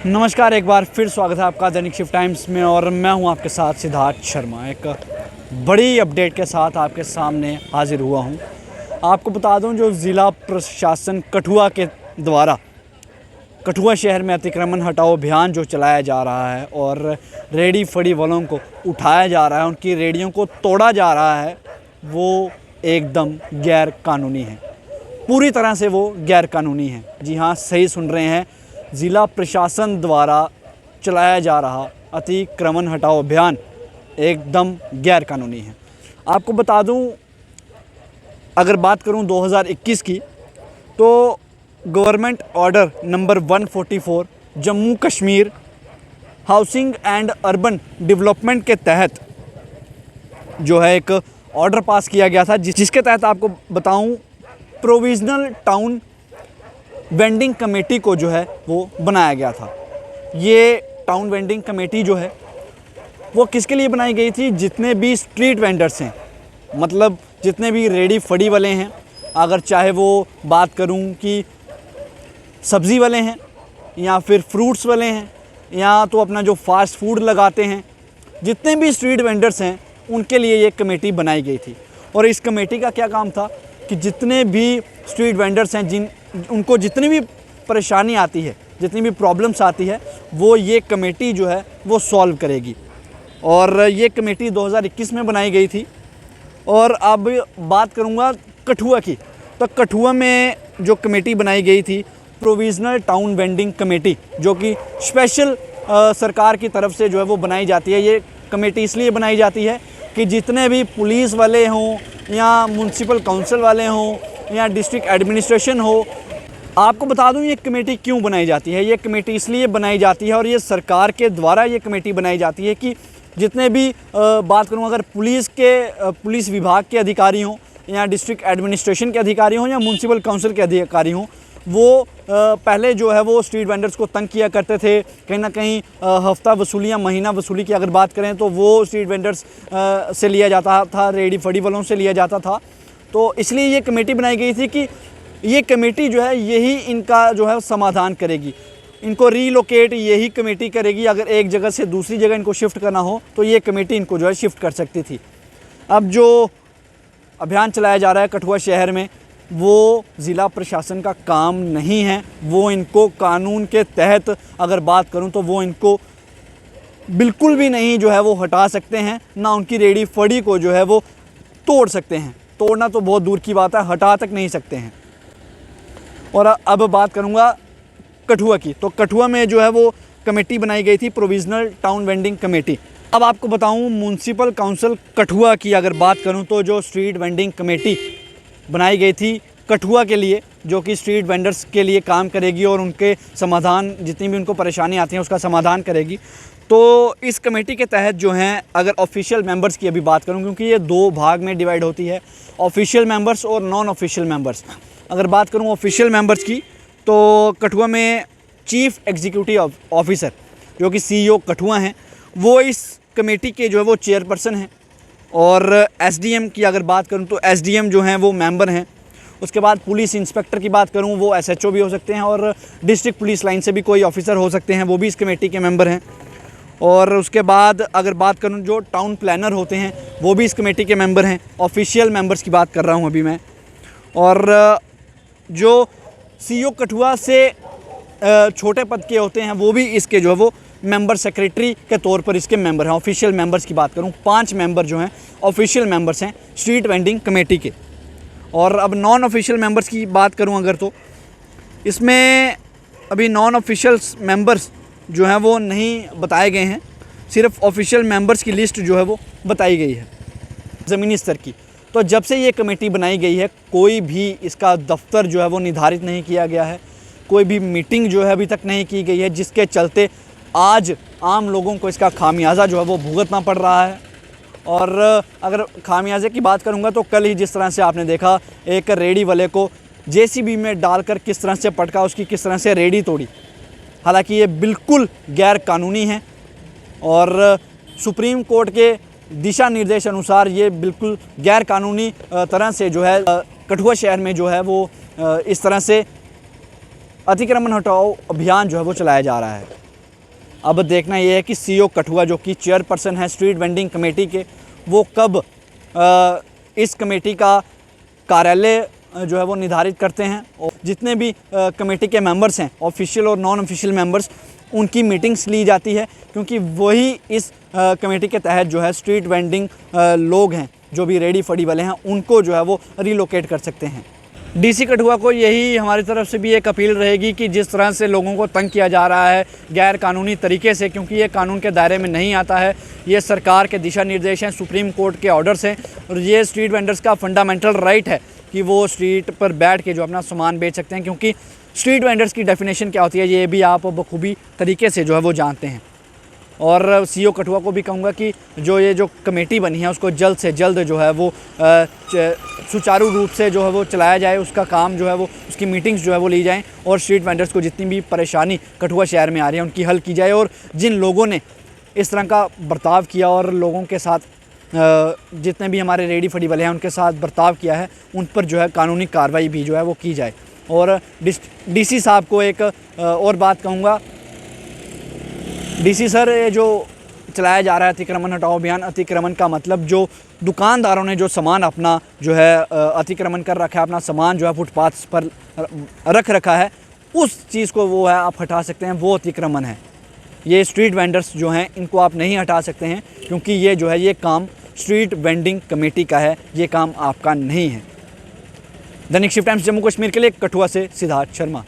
नमस्कार, एक बार फिर स्वागत है आपका दैनिक शिफ्ट टाइम्स में और मैं हूं आपके साथ सिद्धार्थ शर्मा। एक बड़ी अपडेट के साथ आपके सामने हाजिर हुआ हूं। आपको बता दूं, जो ज़िला प्रशासन कठुआ के द्वारा कठुआ शहर में अतिक्रमण हटाओ अभियान जो चलाया जा रहा है और रेडी फड़ी वालों को उठाया जा रहा है, उनकी रेडियों को तोड़ा जा रहा है, वो एकदम गैर कानूनी है। पूरी तरह से वो गैर कानूनी है। जी हाँ, सही सुन रहे हैं, ज़िला प्रशासन द्वारा चलाया जा रहा अतिक्रमण हटाओ अभियान एकदम गैर कानूनी है। आपको बता दूं, अगर बात करूं 2021 की, तो government order number 144 Jammu Kashmir housing and urban development के तहत जो है एक ऑर्डर पास किया गया था, जिसके तहत आपको बताऊं, प्रोविज़नल टाउन वेंडिंग कमेटी को जो है वो बनाया गया था। ये टाउन वेंडिंग कमेटी जो है वो किसके लिए बनाई गई थी? जितने भी स्ट्रीट वेंडर्स हैं, मतलब जितने भी रेडी फड़ी वाले हैं, अगर चाहे वो बात करूं कि सब्ज़ी वाले हैं या फिर फ्रूट्स वाले हैं या तो अपना जो फास्ट फूड लगाते हैं, जितने भी स्ट्रीट वेंडर्स हैं उनके लिए ये कमेटी बनाई गई थी। और इस कमेटी का क्या काम था कि जितने भी स्ट्रीट वेंडर्स हैं, उनको जितनी भी परेशानी आती है, जितनी भी प्रॉब्लम्स आती है, वो ये कमेटी जो है वो सॉल्व करेगी। और ये कमेटी 2021 में बनाई गई थी। और अब बात करूँगा कठुआ की, तो कठुआ में जो कमेटी बनाई गई थी, प्रोविज़नल टाउन वेंडिंग कमेटी, जो कि स्पेशल सरकार की तरफ से जो है वो बनाई जाती है। ये कमेटी इसलिए बनाई जाती है कि जितने भी पुलिस वाले हों या म्युनिसिपल काउंसिल वाले हों या डिस्ट्रिक्ट एडमिनिस्ट्रेशन हो, आपको बता दूं ये कमेटी क्यों बनाई जाती है। ये कमेटी इसलिए बनाई जाती है और ये सरकार के द्वारा ये कमेटी बनाई जाती है कि जितने भी बात करूं, अगर पुलिस विभाग के अधिकारी हों या डिस्ट्रिक्ट एडमिनिस्ट्रेशन के अधिकारी हों या म्युनिसिपल काउंसिल के अधिकारी हों, वो पहले जो है वो स्ट्रीट वेंडर्स को तंग किया करते थे। कहीं ना कहीं हफ्ता वसूली या महीना वसूली की अगर बात करें तो वो स्ट्रीट वेंडर्स से लिया जाता था, रेडी फड़ी वालों से लिया जाता था। तो इसलिए ये कमेटी बनाई गई थी कि ये कमेटी जो है यही इनका जो है समाधान करेगी, इनको रीलोकेट यही कमेटी करेगी। अगर एक जगह से दूसरी जगह इनको शिफ्ट करना हो तो ये कमेटी इनको जो है शिफ्ट कर सकती थी। अब जो अभियान चलाया जा रहा है कठुआ शहर में, वो ज़िला प्रशासन का काम नहीं है। वो इनको कानून के तहत अगर बात करूं तो वो इनको बिल्कुल भी नहीं जो है वो हटा सकते हैं, ना उनकी रेडी फड़ी को जो है वो तोड़ सकते हैं। तोड़ना तो बहुत दूर की बात है, हटा तक नहीं सकते हैं। और अब बात करूंगा कठुआ की, तो कठुआ में जो है वो कमेटी बनाई गई थी, प्रोविज़नल टाउन वेंडिंग कमेटी। अब आपको बताऊं, म्युनिसिपल काउंसिल कठुआ की अगर बात करूं तो जो स्ट्रीट वेंडिंग कमेटी बनाई गई थी कठुआ के लिए, जो कि स्ट्रीट वेंडर्स के लिए काम करेगी और उनके समाधान, जितनी भी उनको परेशानी आती है उसका समाधान करेगी। तो इस कमेटी के तहत जो हैं, अगर ऑफिशियल मेंबर्स की अभी बात करूं, क्योंकि ये दो भाग में डिवाइड होती है, ऑफिशियल मेंबर्स और नॉन ऑफिशियल मेंबर्स। अगर बात करूं ऑफिशियल मेंबर्स की, तो कठुआ में चीफ एग्जीक्यूटिव ऑफिसर जो कि CEO कठुआ हैं, वो इस कमेटी के जो है वो चेयरपर्सन हैं। और SDM की अगर बात करूं तो SDM जो हैं वो मेंबर हैं। उसके बाद पुलिस इंस्पेक्टर की बात करूं, वो SHO भी हो सकते हैं और डिस्ट्रिक्ट पुलिस लाइन से भी कोई ऑफिसर हो सकते हैं, वो भी इस कमेटी के मेंबर हैं। और उसके बाद अगर बात करूं, जो टाउन प्लानर होते हैं वो भी इस कमेटी के मेंबर हैं। ऑफिशियल मेंबर्स की बात कर रहा हूं अभी मैं। और जो CEO कठुआ से छोटे पद के होते हैं वो भी इसके जो है वो मेंबर सेक्रेटरी के तौर पर इसके मेंबर हैं। ऑफिशियल मेंबर्स की बात करूं, 5 मेंबर जो हैं ऑफिशियल मेंबर्स हैं स्ट्रीट वेंडिंग कमेटी के। और अब नॉन ऑफिशियल मेंबर्स की बात करूं अगर, तो इसमें अभी नॉन ऑफिशियल मेंबर्स जो हैं वो नहीं बताए गए हैं, सिर्फ ऑफिशियल मेंबर्स की लिस्ट जो है वो बताई गई है ज़मीनी स्तर की। तो जब से ये कमेटी बनाई गई है, कोई भी इसका दफ्तर जो है वो निर्धारित नहीं किया गया है, कोई भी मीटिंग जो है अभी तक नहीं की गई है, जिसके चलते आज आम लोगों को इसका खामियाजा जो है वो भुगतना पड़ रहा है। और अगर खामियाजे की बात करूंगा तो कल ही जिस तरह से आपने देखा, एक रेडी वाले को JCB में डालकर किस तरह से पटका, उसकी किस तरह से रेडी तोड़ी। हालांकि ये बिल्कुल गैर कानूनी है और सुप्रीम कोर्ट के दिशा निर्देश अनुसार ये बिल्कुल गैर कानूनी तरह से जो है कठुआ शहर में जो है वो इस तरह से अतिक्रमण हटाओ अभियान जो है वो चलाया जा रहा है। अब देखना ये है कि सीओ कठुआ जो कि चेयरपर्सन है स्ट्रीट वेंडिंग कमेटी के, वो कब इस कमेटी का कार्यालय जो है वो निर्धारित करते हैं। और जितने भी कमेटी के मेंबर्स हैं, ऑफिशियल और नॉन ऑफिशियल मेंबर्स, उनकी मीटिंग्स ली जाती है, क्योंकि वही इस कमेटी के तहत जो है स्ट्रीट वेंडिंग लोग हैं, जो भी रेडी फड़ी वाले हैं, उनको जो है वो रिलोकेट कर सकते हैं। डीसी कठुआ को यही हमारी तरफ से भी एक अपील रहेगी कि जिस तरह से लोगों को तंग किया जा रहा है गैर कानूनी तरीके से, क्योंकि ये कानून के दायरे में नहीं आता है, ये सरकार के दिशा निर्देश हैं, सुप्रीम कोर्ट के ऑर्डर्स हैं, और ये स्ट्रीट वेंडर्स का फंडामेंटल राइट है कि वो स्ट्रीट पर बैठ के जो अपना सामान बेच सकते हैं। क्योंकि स्ट्रीट वेंडर्स की डेफिनेशन क्या होती है ये भी आप बखूबी तरीके से जो है वो जानते हैं। और सीओ कठुआ को भी कहूँगा कि जो कमेटी बनी है उसको जल्द से जल्द जो है वो सुचारू रूप से जो है वो चलाया जाए, उसका काम जो है वो, उसकी मीटिंग्स जो है वो ली जाएं, और स्ट्रीट वेंडर्स को जितनी भी परेशानी कठुआ शहर में आ रही है उनकी हल की जाए। और जिन लोगों ने इस तरह का बर्ताव किया और लोगों के साथ जितने भी हमारे रेडी फड़ी वाले हैं उनके साथ बर्ताव किया है, उन पर जो है कानूनी कार्रवाई भी जो है वो की जाए। और डीसी साहब को एक और बात कहूँगा, डीसी सर, ये जो चलाया जा रहा है अतिक्रमण हटाओ अभियान, अतिक्रमण का मतलब जो दुकानदारों ने जो सामान अपना जो है अतिक्रमण कर रखा है, अपना सामान जो है फुटपाथ पर रख रखा है, उस चीज़ को वो है आप हटा सकते हैं, वो अतिक्रमण है। ये स्ट्रीट वेंडर्स जो हैं इनको आप नहीं हटा सकते हैं, क्योंकि ये जो है ये काम स्ट्रीट वेंडिंग कमेटी का है, ये काम आपका नहीं है। दैनिक शिफ्ट टाइम्स जम्मू कश्मीर के लिए कठुआ से सिद्धार्थ शर्मा।